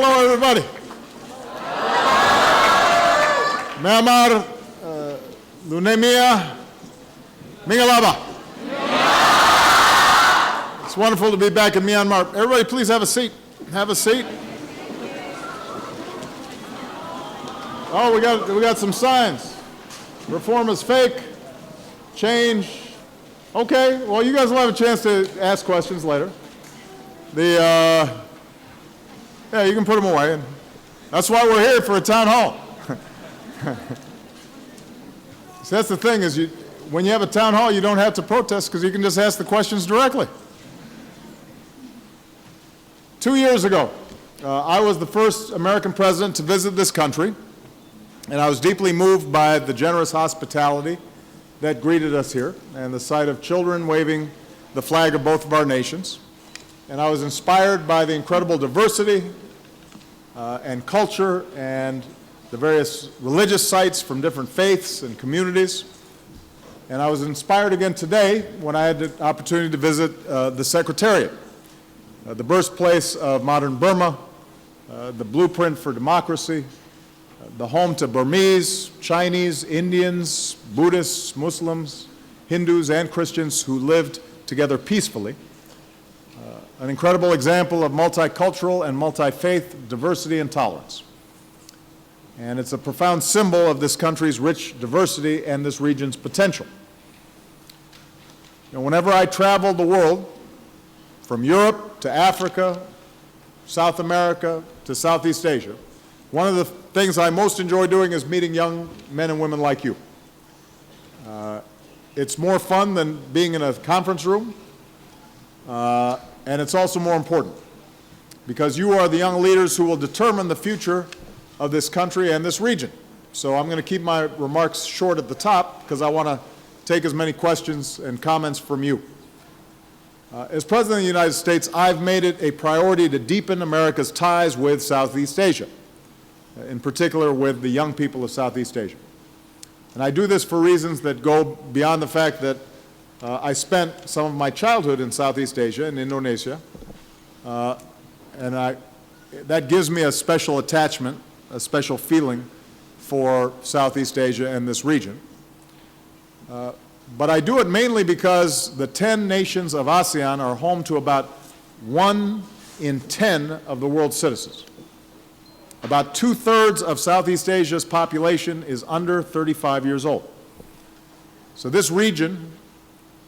hello, everybody. Myanmar, Lunemia, Mingalaba. It's wonderful to be back in Myanmar. Everybody, please have a seat. Have a seat. Oh, we got some signs. Reform is fake. Change. Okay, well, you guys will have a chance to ask questions later. Yeah, you can put them away. And that's why we're here, for a town hall. So that's the thing, is when you have a town hall, you don't have to protest because you can just ask the questions directly. 2 years ago, I was the first American president to visit this country, and I was deeply moved by the generous hospitality that greeted us here and the sight of children waving the flag of both of our nations. And I was inspired by the incredible diversity and culture and the various religious sites from different faiths and communities. And I was inspired again today when I had the opportunity to visit the Secretariat, the birthplace of modern Burma, the blueprint for democracy, the home to Burmese, Chinese, Indians, Buddhists, Muslims, Hindus, and Christians who lived together peacefully. An incredible example of multicultural and multi-faith diversity and tolerance. And it's a profound symbol of this country's rich diversity and this region's potential. You know, whenever I travel the world, from Europe to Africa, South America to Southeast Asia, one of the things I most enjoy doing is meeting young men and women like you. It's more fun than being in a conference room, and it's also more important because you are the young leaders who will determine the future of this country and this region. So I'm going to keep my remarks short at the top because I want to take as many questions and comments from you. As President of the United States, I've made it a priority to deepen America's ties with Southeast Asia, in particular with the young people of Southeast Asia. And I do this for reasons that go beyond the fact that I spent some of my childhood in Southeast Asia, in Indonesia, and that gives me a special attachment, a special feeling for Southeast Asia and this region. But I do it mainly because the 10 nations of ASEAN are home to about 1 in 10 of the world's citizens. About 2/3 of Southeast Asia's population is under 35 years old. So this region,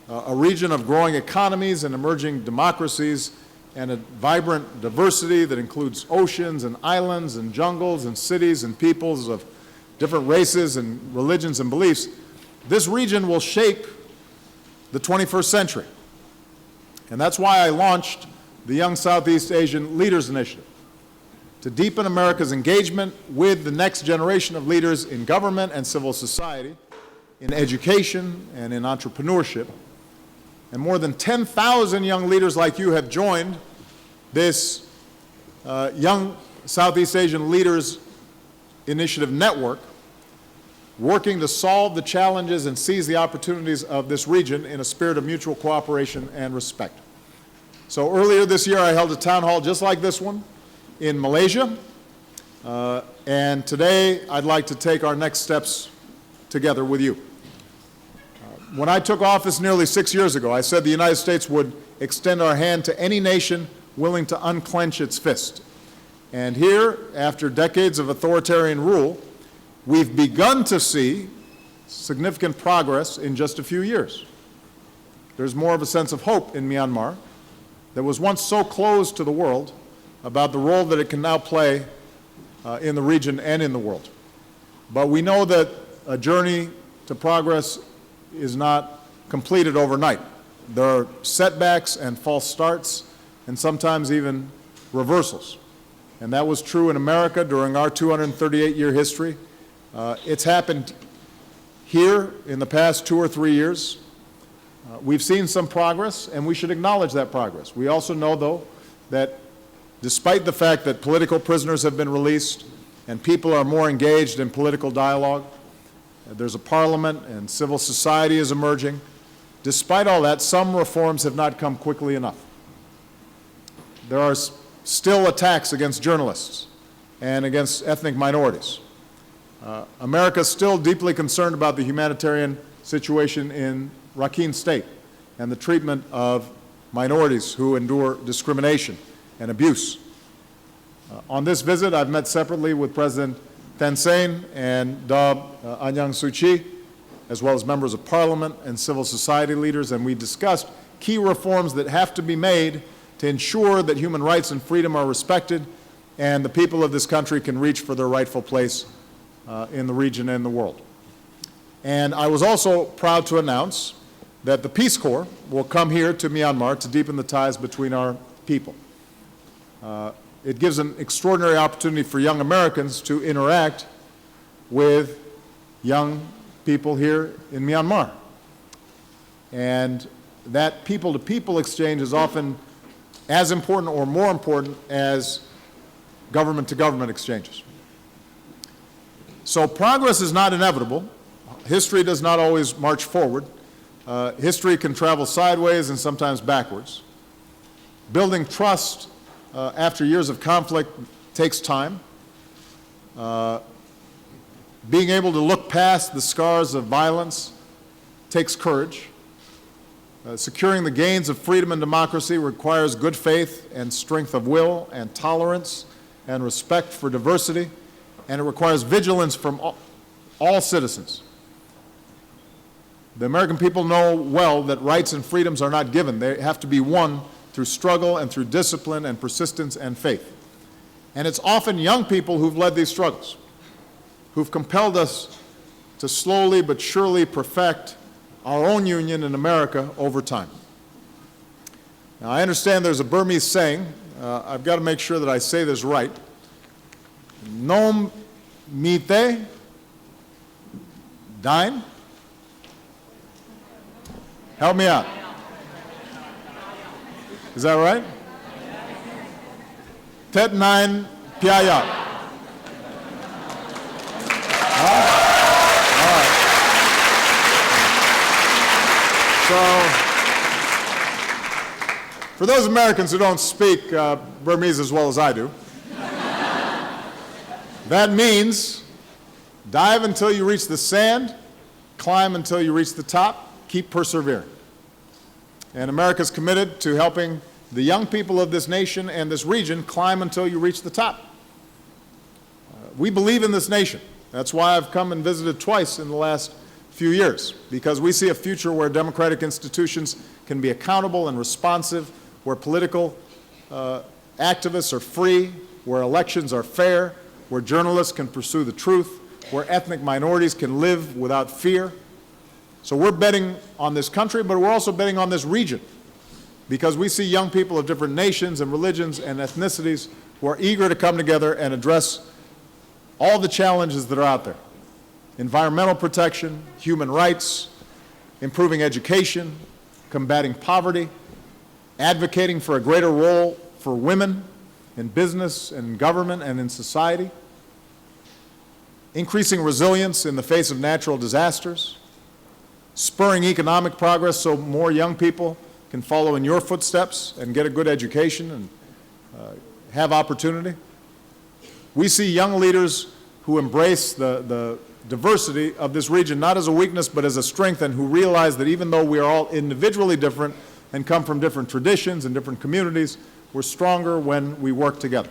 a region of growing economies and emerging democracies and a vibrant diversity that includes oceans and islands and jungles and cities and peoples of different races and religions and beliefs, this region will shape the 21st century. And that's why I launched the Young Southeast Asian Leaders Initiative, to deepen America's engagement with the next generation of leaders in government and civil society, in education and in entrepreneurship. And more than 10,000 young leaders like you have joined this Young Southeast Asian Leaders Initiative network, working to solve the challenges and seize the opportunities of this region in a spirit of mutual cooperation and respect. So earlier this year, I held a town hall just like this one in Malaysia, and today I'd like to take our next steps together with you. When I took office nearly 6 years ago, I said the United States would extend our hand to any nation willing to unclench its fist. And here, after decades of authoritarian rule, we've begun to see significant progress in just a few years. There's more of a sense of hope in Myanmar that was once so closed to the world about the role that it can now play in the region and in the world. But we know that a journey to progress is not completed overnight. There are setbacks and false starts and sometimes even reversals. And that was true in America during our 238-year history. It's happened here in the past 2 or 3 years. We've seen some progress, and we should acknowledge that progress. We also know, though, that despite the fact that political prisoners have been released and people are more engaged in political dialogue, there's a parliament and civil society is emerging. Despite all that, some reforms have not come quickly enough. There are still attacks against journalists and against ethnic minorities. America is still deeply concerned about the humanitarian situation in Rakhine State and the treatment of minorities who endure discrimination and abuse. On this visit, I've met separately with President Thein Sein and Aung San Suu Kyi, as well as members of parliament and civil society leaders, and we discussed key reforms that have to be made to ensure that human rights and freedom are respected and the people of this country can reach for their rightful place in the region and the world. And I was also proud to announce that the Peace Corps will come here to Myanmar to deepen the ties between our people. It gives an extraordinary opportunity for young Americans to interact with young people here in Myanmar. And that people-to-people exchange is often as important or more important as government-to-government exchanges. So progress is not inevitable. History does not always march forward. History can travel sideways and sometimes backwards. Building trust after years of conflict takes time. Being able to look past the scars of violence takes courage. Securing the gains of freedom and democracy requires good faith and strength of will and tolerance and respect for diversity, and it requires vigilance from all citizens. The American people know well that rights and freedoms are not given. They have to be won through struggle and through discipline and persistence and faith. And it's often young people who've led these struggles, who've compelled us to slowly but surely perfect our own union in America over time. Now, I understand there's a Burmese saying, I've got to make sure that I say this right, Nom mite dine. Help me out. Is that right? Tet nine piayat. All right. So, for those Americans who don't speak Burmese as well as I do, that means dive until you reach the sand, climb until you reach the top, keep persevering. And America is committed to helping the young people of this nation and this region climb until you reach the top. We believe in this nation. That's why I've come and visited twice in the last few years, because we see a future where democratic institutions can be accountable and responsive, where political activists are free, where elections are fair, where journalists can pursue the truth, where ethnic minorities can live without fear. So we're betting on this country, but we're also betting on this region, because we see young people of different nations and religions and ethnicities who are eager to come together and address all the challenges that are out there. Environmental protection, human rights, improving education, combating poverty, advocating for a greater role for women in business and government and in society, increasing resilience in the face of natural disasters, spurring economic progress so more young people can follow in your footsteps and get a good education and have opportunity. We see young leaders who embrace the diversity of this region, not as a weakness, but as a strength, and who realize that even though we are all individually different and come from different traditions and different communities, we're stronger when we work together.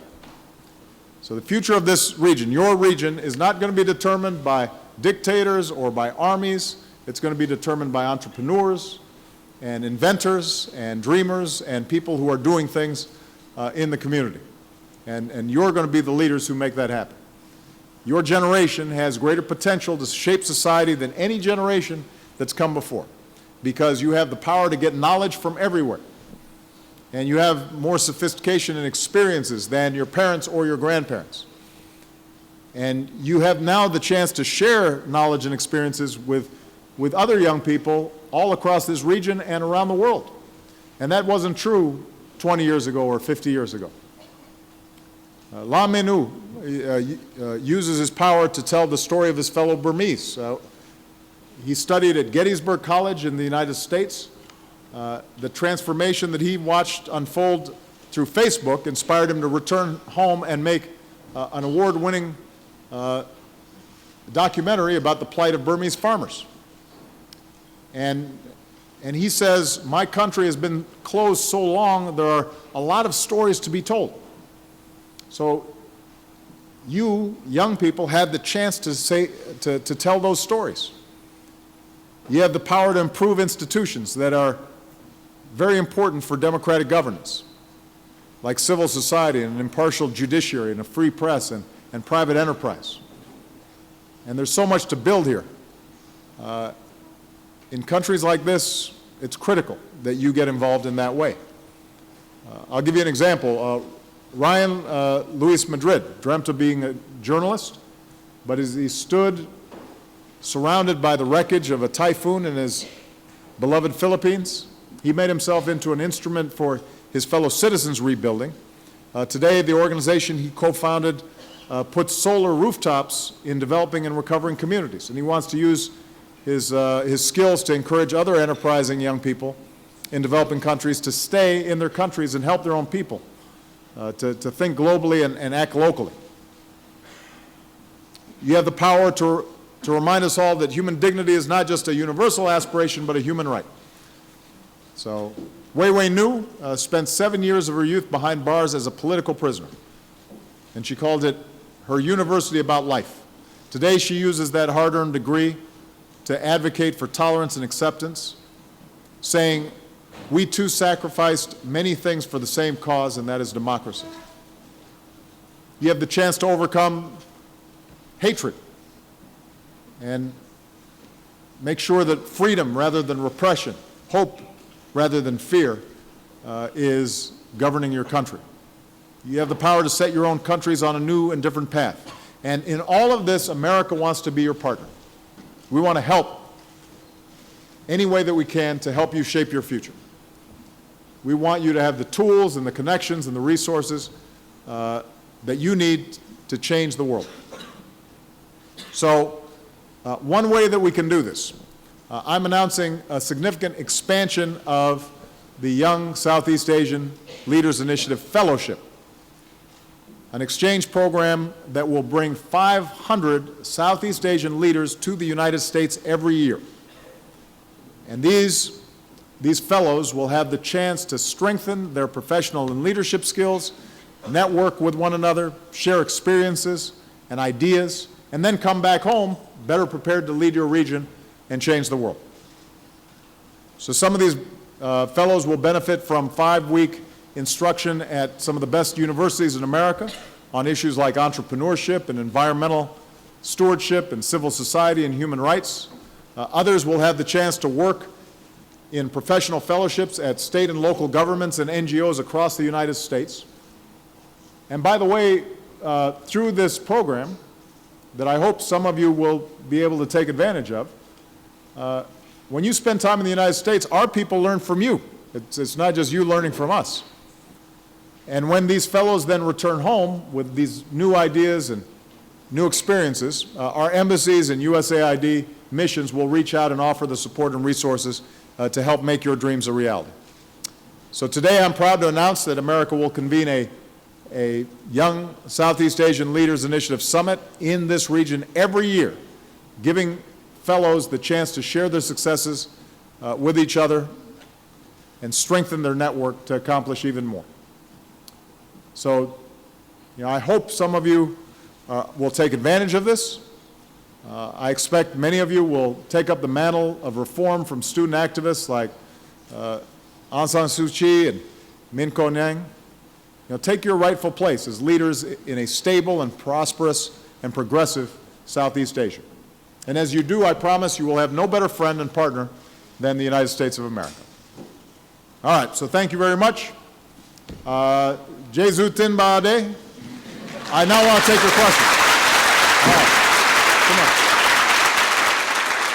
So the future of this region, your region, is not going to be determined by dictators or by armies. It's going to be determined by entrepreneurs and inventors and dreamers and people who are doing things in the community. And you're going to be the leaders who make that happen. Your generation has greater potential to shape society than any generation that's come before, because you have the power to get knowledge from everywhere. And you have more sophistication and experiences than your parents or your grandparents. And you have now the chance to share knowledge and experiences with other young people all across this region and around the world. And that wasn't true 20 years ago or 50 years ago. La Menu uses his power to tell the story of his fellow Burmese. He studied at Gettysburg College in the United States. The transformation that he watched unfold through Facebook, inspired him to return home and make an award-winning documentary about the plight of Burmese farmers. And he says, my country has been closed so long, there are a lot of stories to be told. So you, young people, have the chance to tell those stories. You have the power to improve institutions that are very important for democratic governance, like civil society and an impartial judiciary and a free press and private enterprise. And there's so much to build here. In countries like this, it's critical that you get involved in that way. I'll give you an example. Ryan Luis Madrid dreamt of being a journalist, but as he stood surrounded by the wreckage of a typhoon in his beloved Philippines, he made himself into an instrument for his fellow citizens rebuilding. Today, the organization he co-founded puts solar rooftops in developing and recovering communities, and he wants to use his skills to encourage other enterprising young people in developing countries to stay in their countries and help their own people, to think globally and act locally. You have the power to remind us all that human dignity is not just a universal aspiration, but a human right. So, Wei Wei Nu spent 7 years of her youth behind bars as a political prisoner, and she called it her university about life. Today, she uses that hard-earned degree to advocate for tolerance and acceptance, saying, we too sacrificed many things for the same cause, and that is democracy. You have the chance to overcome hatred and make sure that freedom rather than repression, hope rather than fear, is governing your country. You have the power to set your own countries on a new and different path. And in all of this, America wants to be your partner. We want to help any way that we can to help you shape your future. We want you to have the tools and the connections and the resources that you need to change the world. So one way that we can do this, I'm announcing a significant expansion of the Young Southeast Asian Leaders Initiative Fellowship, an exchange program that will bring 500 Southeast Asian leaders to the United States every year. And these fellows will have the chance to strengthen their professional and leadership skills, network with one another, share experiences and ideas, and then come back home better prepared to lead your region and change the world. So some of these fellows will benefit from 5-week instruction at some of the best universities in America on issues like entrepreneurship and environmental stewardship and civil society and human rights. Others will have the chance to work in professional fellowships at state and local governments and NGOs across the United States. And by the way, through this program that I hope some of you will be able to take advantage of, when you spend time in the United States, our people learn from you. It's not just you learning from us. And when these fellows then return home with these new ideas and new experiences, our embassies and USAID missions will reach out and offer the support and resources to help make your dreams a reality. So today I'm proud to announce that America will convene a Young Southeast Asian Leaders Initiative Summit in this region every year, giving fellows the chance to share their successes with each other and strengthen their network to accomplish even more. So, I hope some of you will take advantage of this. I expect many of you will take up the mantle of reform from student activists like Aung San Suu Kyi and Min Ko Nyang. Take your rightful place as leaders in a stable and prosperous and progressive Southeast Asia. And as you do, I promise you will have no better friend and partner than the United States of America. All right, so thank you very much. Jesu Tin Ba De. I now want to take your questions. All right, come on.